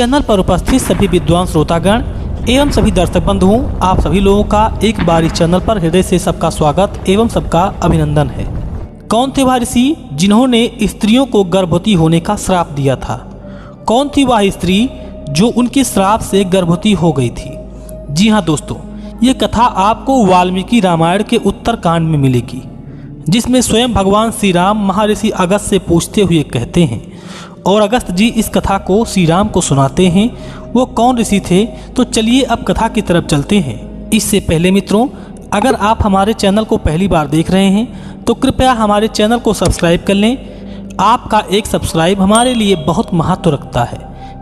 Channel पर उपस्थित सभी विद्वान श्रोतागण एवं सभी दर्शक बंधुओं, आप सभी लोगों का एक बार इस चैनल पर हृदय से सबका स्वागत एवं सबका अभिनंदन है। कौन थे वह ऋषि जिन्होंने स्त्रियों को गर्भवती होने का श्राप दिया था? कौन थी वह स्त्री जो उनके श्राप से गर्भवती हो गई थी? जी हाँ दोस्तों, ये कथा आपको वाल्मीकि रामायण के उत्तरकांड में मिलेगी, जिसमें स्वयं भगवान श्री राम महर्षि अगस्त से पूछते हुए कहते हैं और अगस्त जी इस कथा को श्री राम को सुनाते हैं। वो कौन ऋषि थे? तो चलिए अब कथा की तरफ चलते हैं। इससे पहले मित्रों, अगर आप हमारे चैनल को पहली बार देख रहे हैं तो कृपया हमारे चैनल को सब्सक्राइब कर लें। आपका एक सब्सक्राइब हमारे लिए बहुत महत्व रखता है।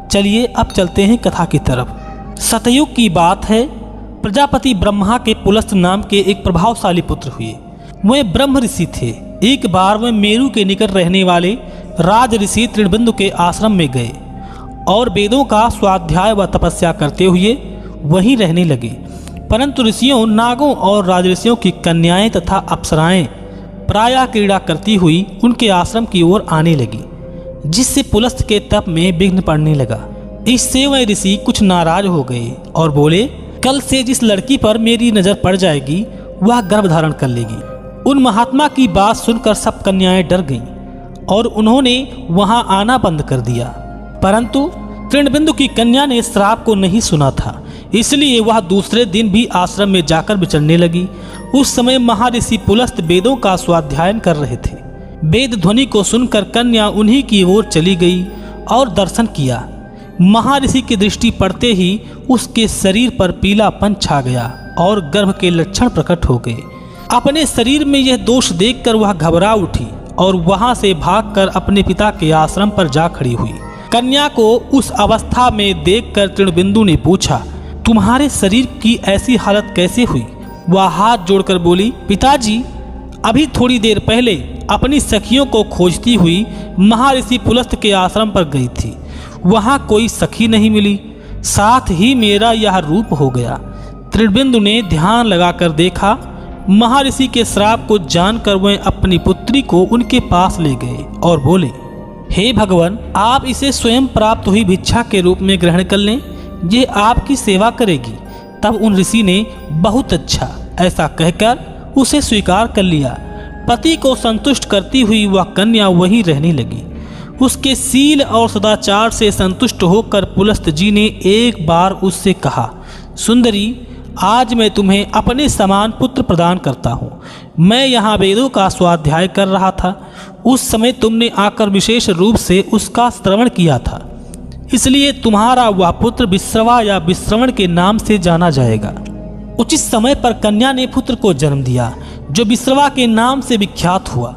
चलिए अब चलते हैं कथा की तरफ। सतयुग की बात है। प्रजापति ब्रह्मा के पुलस्त नाम के एक प्रभावशाली पुत्र हुए। वे ब्रह्म ऋषि थे। एक बार वे मेरु के निकट रहने वाले राज ऋषि तृणबिंदु के आश्रम में गए और वेदों का स्वाध्याय व तपस्या करते हुए वहीं रहने लगे। परंतु ऋषियों, नागों और राजऋषियों की कन्याएं तथा अप्सराएं प्रायः क्रीड़ा करती हुई उनके आश्रम की ओर आने लगी, जिससे पुलस्त के तप में विघ्न पड़ने लगा। इससे वह ऋषि कुछ नाराज हो गए और बोले, कल से जिस लड़की पर मेरी नजर पड़ जाएगी वह गर्भ धारण कर लेगी। उन महात्मा की बात सुनकर सब कन्याएं डर गईं और उन्होंने वहां आना बंद कर दिया। परंतु तृणबिंदु की कन्या ने श्राप को नहीं सुना था, इसलिए वह दूसरे दिन भी आश्रम में जाकर विचरने लगी। उस समय महर्षि पुलस्त वेदों का स्वाध्यायन कर रहे थे। वेद ध्वनि को सुनकर कन्या उन्हीं की ओर चली गई और दर्शन किया। महर्षि की दृष्टि पड़ते ही उसके शरीर पर पीलापन छा गया और गर्भ के लक्षण प्रकट हो गए। अपने शरीर में यह दोष देखकर वह घबरा उठी और वहां से भागकर अपने पिता के आश्रम पर जा खड़ी हुई। कन्या को उस अवस्था में देखकर तृणबिंदु ने पूछा, तुम्हारे शरीर की ऐसी हालत कैसे हुई? वह हाथ जोड़कर बोली, पिताजी, अभी थोड़ी देर पहले अपनी सखियों को खोजती हुई महर्षि पुलस्त के आश्रम पर गई थी। वहां कोई सखी नहीं मिली, साथ ही मेरा यह रूप हो गया। तृणबिंदु ने ध्यान लगाकर देखा। महर्षि के श्राप को जानकर वह अपनी पुत्री को उनके पास ले गए और बोले, हे भगवान, आप इसे स्वयं प्राप्त हुई भिक्षा के रूप में ग्रहण कर लें, ये आपकी सेवा करेगी। तब उन ऋषि ने बहुत अच्छा ऐसा कहकर उसे स्वीकार कर लिया। पति को संतुष्ट करती हुई वह कन्या वहीं रहने लगी। उसके सील और सदाचार से संतुष्ट होकर पुलस्त जी ने एक बार उससे कहा, सुंदरी, आज मैं तुम्हें अपने समान पुत्र प्रदान करता हूँ। मैं यहाँ वेदों का स्वाध्याय कर रहा था, उस समय तुमने आकर विशेष रूप से उसका श्रवण किया था, इसलिए तुम्हारा वह पुत्र विश्रवा या विश्रवण के नाम से जाना जाएगा। उचित समय पर कन्या ने पुत्र को जन्म दिया, जो विश्रवा के नाम से विख्यात हुआ।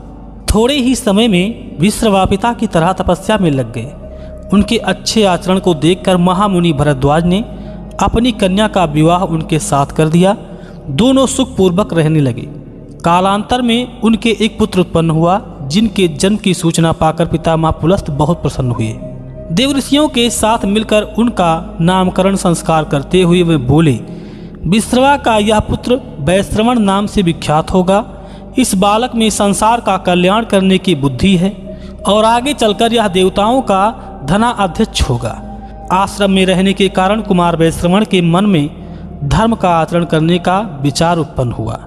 थोड़े ही समय में विश्रवा पिता की तरह तपस्या में लग गए। उनके अच्छे आचरण को देखकर महामुनि भरद्वाज ने अपनी कन्या का विवाह उनके साथ कर दिया। दोनों सुखपूर्वक रहने लगे। कालांतर में उनके एक पुत्र उत्पन्न हुआ, जिनके जन्म की सूचना पाकर पितामह पुलस्त बहुत प्रसन्न हुए। देवऋषियों के साथ मिलकर उनका नामकरण संस्कार करते हुए वे बोले, विश्रवा का यह पुत्र वैश्रवण नाम से विख्यात होगा। इस बालक में संसार का कल्याण करने की बुद्धि है और आगे चलकर यह देवताओं का धनाध्यक्ष होगा। आश्रम में रहने के कारण कुमार वैश्रवण के मन में धर्म का आचरण करने का विचार उत्पन्न हुआ।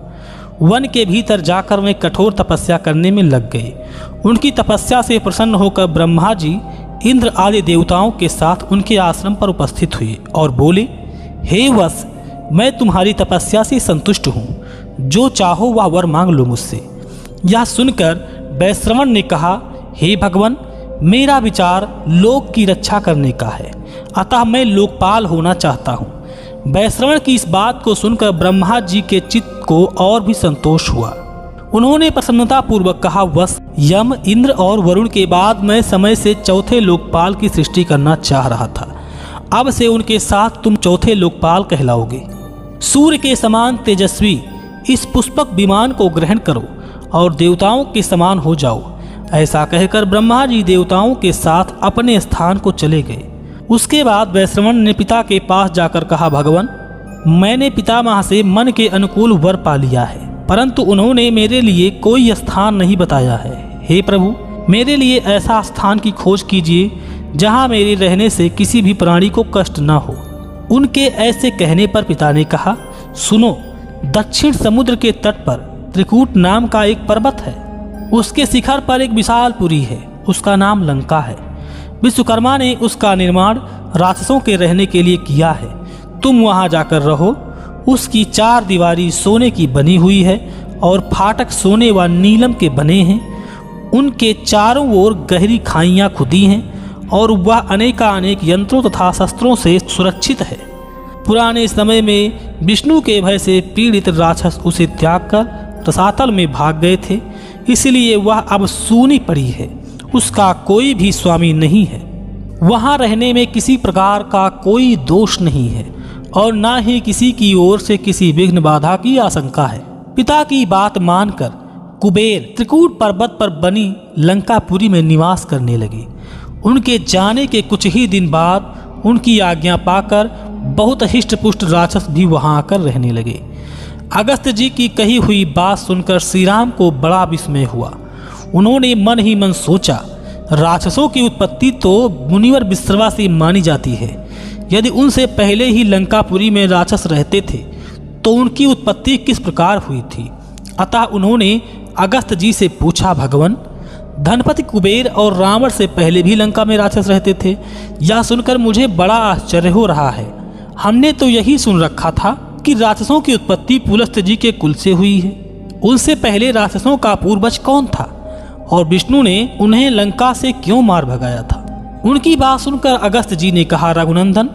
वन के भीतर जाकर वे कठोर तपस्या करने में लग गए। उनकी तपस्या से प्रसन्न होकर ब्रह्मा जी, इंद्र आदि देवताओं के साथ उनके आश्रम पर उपस्थित हुए और बोले, हे वत्स, मैं तुम्हारी तपस्या से संतुष्ट हूँ, जो चाहो वह वर मांग लो मुझसे। यह सुनकर वैश्रवण ने कहा, हे भगवान, मेरा विचार लोक की रक्षा करने का है, अतः मैं लोकपाल होना चाहता हूँ। वैश्रवण की इस बात को सुनकर ब्रह्मा जी के चित्त को और भी संतोष हुआ। उन्होंने प्रसन्नता पूर्वक कहा, वत्स, यम, इंद्र और वरुण के बाद मैं समय से चौथे लोकपाल की सृष्टि करना चाह रहा था। अब से उनके साथ तुम चौथे लोकपाल कहलाओगे। सूर्य के समान तेजस्वी इस पुष्पक विमान को ग्रहण करो और देवताओं के समान हो जाओ। ऐसा कहकर ब्रह्मा जी देवताओं के साथ अपने स्थान को चले गए। उसके बाद वैश्रवण ने पिता के पास जाकर कहा, भगवान, मैंने पितामह से मन के अनुकूल वर पा लिया है, परंतु उन्होंने मेरे लिए कोई स्थान नहीं बताया है। हे प्रभु, मेरे लिए ऐसा स्थान की खोज कीजिए जहाँ मेरे रहने से किसी भी प्राणी को कष्ट न हो। उनके ऐसे कहने पर पिता ने कहा, सुनो, दक्षिण समुद्र के तट पर त्रिकूट नाम का एक पर्वत है। उसके शिखर पर एक विशाल पुरी है, उसका नाम लंका है। विश्वकर्मा ने उसका निर्माण राक्षसों के रहने के लिए किया है। तुम वहां जाकर रहो। उसकी 4 दीवारी सोने की बनी हुई है और फाटक सोने व नीलम के बने हैं। उनके चारों ओर गहरी खाइयां खुदी हैं और वह अनेकानेक यंत्रों तथा शस्त्रों से सुरक्षित है। पुराने समय में विष्णु के भय से पीड़ित राक्षस उसे त्याग कर रसातल में भाग गए थे, इसलिए वह अब सूनी पड़ी है। उसका कोई भी स्वामी नहीं है। वहाँ रहने में किसी प्रकार का कोई दोष नहीं है और ना ही किसी की ओर से किसी विघ्न बाधा की आशंका है। पिता की बात मानकर कुबेर त्रिकूट पर्वत पर बनी लंकापुरी में निवास करने लगे। उनके जाने के कुछ ही दिन बाद उनकी आज्ञा पाकर बहुत हिष्ट पुष्ट राक्षस भी वहां आकर रहने लगे। अगस्त्य जी की कही हुई बात सुनकर श्री राम को बड़ा विस्मय हुआ। उन्होंने मन ही मन सोचा, राक्षसों की उत्पत्ति तो मुनिवर विश्रवा से मानी जाती है। यदि उनसे पहले ही लंकापुरी में राक्षस रहते थे तो उनकी उत्पत्ति किस प्रकार हुई थी। अतः उन्होंने अगस्त्य जी से पूछा, भगवान, धनपति कुबेर और रावण से पहले भी लंका में राक्षस रहते थे? यह सुनकर मुझे बड़ा आश्चर्य हो रहा है। हमने तो यही सुन रखा था कि राक्षसों की उत्पत्ति पुलस्त्य जी के कुल से हुई है। उनसे पहले राक्षसों का पूर्वज कौन था और विष्णु ने उन्हें लंका से क्यों मार भगाया था? उनकी बात सुनकर अगस्त्य जी ने कहा, रघुनंदन,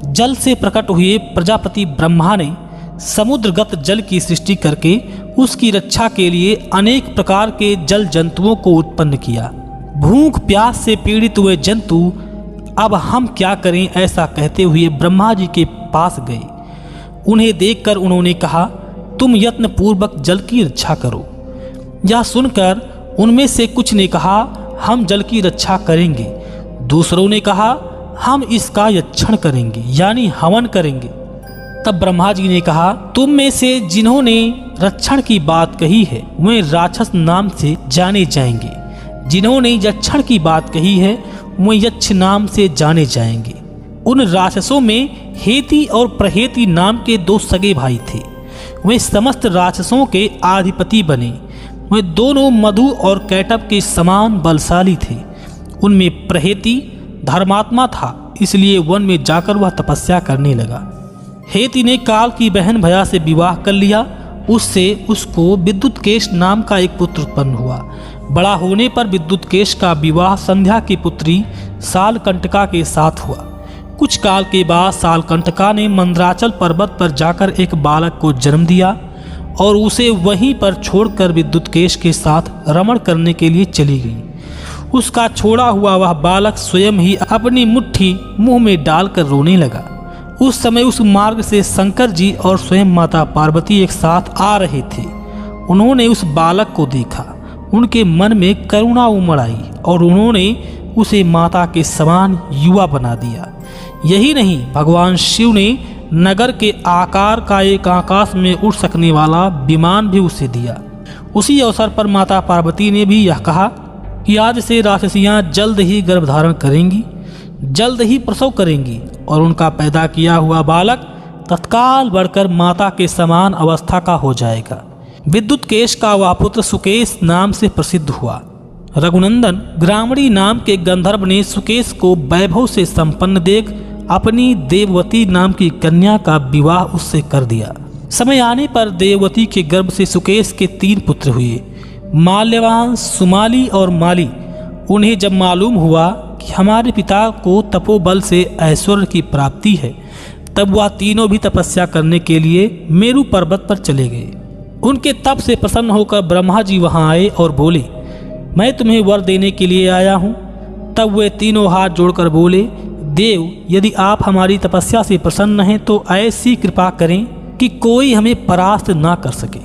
जल से प्रकट हुए प्रजापति ब्रह्मा ने समुद्रगत जल की सृष्टि करके उसकी रक्षा के लिए अनेक प्रकार के जल जंतुओं को उत्पन्न किया। भूख प्यास से पीड़ित हुए जंतु अब हम क्या करें ऐसा कहते हुए ब्रह्मा जी के पास गए। उन्हें देखकर उन्होंने कहा, तुम यत्न पूर्वक जल की रक्षा करो। यह सुनकर उनमें से कुछ ने कहा, हम जल की रक्षा करेंगे। दूसरों ने कहा, हम इसका यक्षण करेंगे, यानी हवन करेंगे। तब ब्रह्मा जी ने कहा, तुम में से जिन्होंने रक्षण की बात कही है वे राक्षस नाम से जाने जाएंगे, जिन्होंने यक्षण की बात कही है वे यक्ष नाम से जाने जाएंगे। उन राक्षसों में हेति और प्रहेति नाम के 2 सगे भाई थे। वे समस्त राक्षसों के आधिपति बने। वे दोनों मधु और कैटब के समान बलशाली थे। उनमें प्रहेति धर्मात्मा था, इसलिए वन में जाकर वह तपस्या करने लगा। हेति ने काल की बहन भया से विवाह कर लिया। उससे उसको विद्युतकेश नाम का एक पुत्र उत्पन्न हुआ। बड़ा होने पर विद्युतकेश का विवाह संध्या की पुत्री सालकंटका के साथ हुआ। कुछ काल के बाद सालकंटका ने मंदराचल पर्वत पर जाकर एक बालक को जन्म दिया और उसे वहीं पर छोड़कर विद्युतकेश के साथ रमण करने के लिए चली गई। उसका छोड़ा हुआ वह बालक स्वयं ही अपनी मुट्ठी मुंह में डालकर रोने लगा। उस समय उस मार्ग से शंकर जी और स्वयं माता पार्वती एक साथ आ रहे थे। उन्होंने उस बालक को देखा। उनके मन में करुणा उमड़ आई और उन्होंने उसे माता के समान युवा बना दिया। यही नहीं, भगवान शिव ने नगर के आकार का एक आकाश में उड़ सकने वाला विमान भी उसे दिया। उसी अवसर पर माता पार्वती ने भी यह कहा कि आज से राक्षसियाँ जल्द ही गर्भधारण करेंगी, जल्द ही प्रसव करेंगी और उनका पैदा किया हुआ बालक तत्काल बढ़कर माता के समान अवस्था का हो जाएगा। विद्युतकेश का वह पुत्र सुकेश नाम से प्रसिद्ध हुआ। रघुनंदन, ग्रामणी नाम के गंधर्व ने सुकेश को वैभव से संपन्न देख अपनी देववती नाम की कन्या का विवाह उससे कर दिया। समय आने पर देववती के गर्भ से सुकेश के 3 पुत्र हुए, माल्यवान, सुमाली और माली। उन्हें जब मालूम हुआ कि हमारे पिता को तपोबल से ऐश्वर्य की प्राप्ति है, तब वह तीनों भी तपस्या करने के लिए मेरु पर्वत पर चले गए। उनके तप से प्रसन्न होकर ब्रह्मा जी वहां आए और बोले, मैं तुम्हें वर देने के लिए आया हूँ। तब वे तीनों हाथ जोड़कर बोले, देव, यदि आप हमारी तपस्या से प्रसन्न हैं तो ऐसी कृपा करें कि कोई हमें परास्त ना कर सके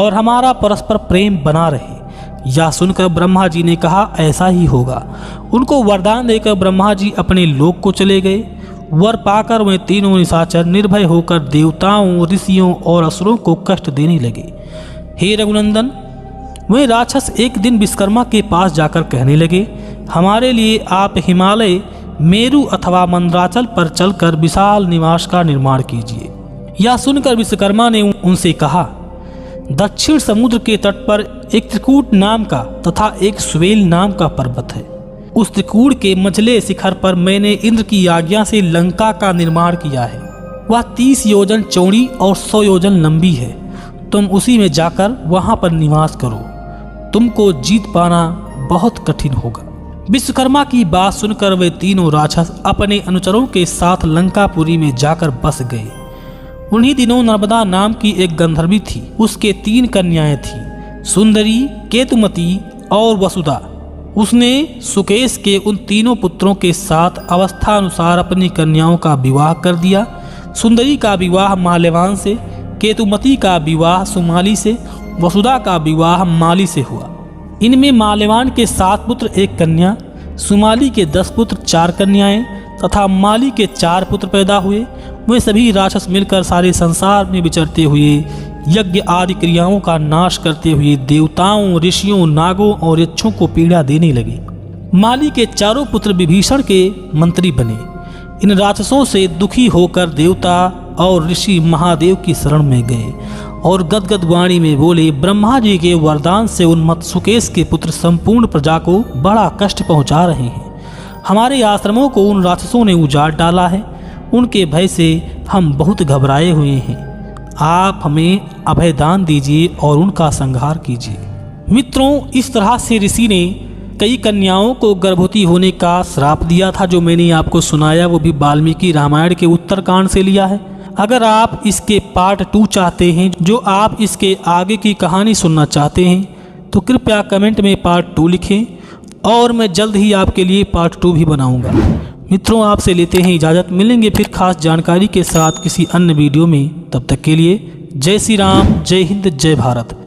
और हमारा परस्पर प्रेम बना रहे। यह सुनकर ब्रह्मा जी ने कहा, ऐसा ही होगा। उनको वरदान देकर ब्रह्मा जी अपने लोक को चले गए। वर पाकर वे तीनों निशाचर निर्भय होकर देवताओं, ऋषियों और असुरों को कष्ट देने लगे। हे रघुनंदन, वे राक्षस एक दिन विश्वकर्मा के पास जाकर कहने लगे, हमारे लिए आप हिमालय मेरु अथवा मंदराचल पर चलकर विशाल निवास का निर्माण कीजिए। यह सुनकर विश्वकर्मा ने उनसे कहा, दक्षिण समुद्र के तट पर एक त्रिकूट नाम का तथा एक स्वेल नाम का पर्वत है। उस त्रिकूट के मझले शिखर पर मैंने इंद्र की आज्ञा से लंका का निर्माण किया है। वह 30 योजन चौड़ी और 100 योजन लंबी है। तुम उसी में जाकर वहां पर निवास करो। तुमको जीत पाना बहुत कठिन होगा। विश्वकर्मा की बात सुनकर वे तीनों राक्षस अपने अनुचरों के साथ लंकापुरी में जाकर बस गए। उन्हीं दिनों नर्मदा नाम की एक गंधर्वी थी। उसके 3 कन्याएं थीं, सुंदरी, केतुमती और वसुधा। उसने सुकेश के उन तीनों पुत्रों के साथ अवस्थानुसार अपनी कन्याओं का विवाह कर दिया। सुंदरी का विवाह माल्यवान से, केतुमती का विवाह सुमाली से, वसुधा का विवाह माली से हुआ। इनमें माल्यवान के 7 पुत्र 1 कन्या, सुमाली के 10 पुत्र 4 कन्याएं तथा माली के 4 पुत्र पैदा हुए। वे सभी राक्षस मिलकर सारे संसार में विचरते हुए यज्ञ आदि क्रियाओं का नाश करते हुए देवताओं, ऋषियों, नागों और यक्षों को पीड़ा देने लगे। माली के 4 पुत्र विभीषण के मंत्री बने। इन राक्षसों से दुखी होकर देवता और ऋषि महादेव की शरण में गए और गदगद वाणी में बोले, ब्रह्मा जी के वरदान से उन्मत्त सुकेश के पुत्र संपूर्ण प्रजा को बड़ा कष्ट पहुंचा रहे हैं। हमारे आश्रमों को उन राक्षसों ने उजाड़ डाला है। उनके भय से हम बहुत घबराए हुए हैं। आप हमें अभयदान दीजिए और उनका संहार कीजिए। मित्रों, इस तरह से ऋषि ने कई कन्याओं को गर्भवती होने का श्राप दिया था। जो मैंने आपको सुनाया वो भी वाल्मीकि रामायण के उत्तरकांड से लिया है। अगर आप इसके पार्ट 2 चाहते हैं, जो आप इसके आगे की कहानी सुनना चाहते हैं, तो कृपया कमेंट में पार्ट 2 लिखें और मैं जल्द ही आपके लिए पार्ट 2 भी बनाऊंगा। मित्रों, आपसे लेते हैं इजाज़त। मिलेंगे फिर खास जानकारी के साथ किसी अन्य वीडियो में। तब तक के लिए जय श्री राम, जय हिंद, जय भारत।